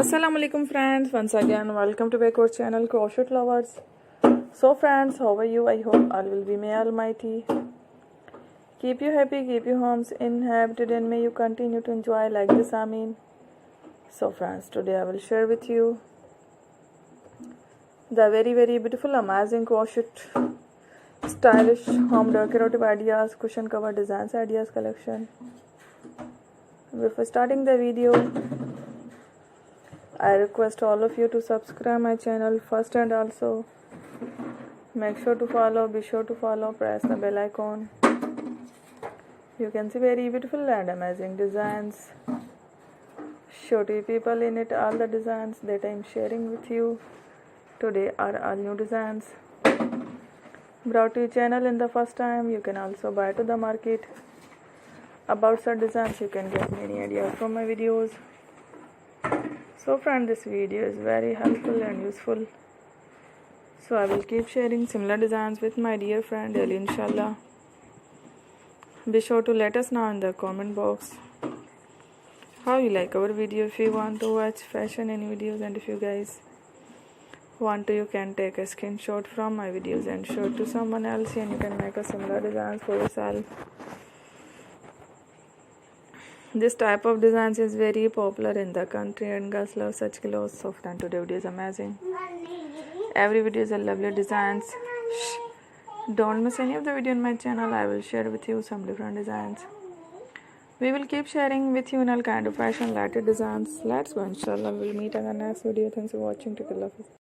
Assalamu alaikum friends, once again welcome to back our channel Crochet Lovers. So friends, how are you? I hope all will be may almighty keep you happy, keep your homes inhabited, and may you continue to enjoy like this. Amin. So friends, today I will share with you the very beautiful amazing crochet stylish home decorative ideas, cushion cover designs ideas collection. Before starting the video, I request all of you to subscribe my channel first, and also make sure to follow, be sure to follow, press the bell icon. You can see very beautiful and amazing designs. Show to people in it. All the designs that I am sharing with you today are all new designs brought to your channel in the first time. You can also buy to the market about such designs. You can get many ideas from my videos. So friend, this video is very helpful and useful, so I will keep sharing similar designs with my dear friend daily, inshallah. Be sure to let us know in the comment box how you like our video. If you want to watch fashion any videos, and if you guys want to, you can take a screenshot from my videos and show it to someone else, and you can make a similar designs for yourself. This type of designs is very popular in the country and girls love such clothes. So friend, today video is amazing. Every video is a lovely designs. Don't miss any of the video in my channel. I will share with you some different designs. We will keep sharing with you in all kind of fashion related designs. Let's go, inshallah. We'll meet in the next video. Thanks for watching. Take care.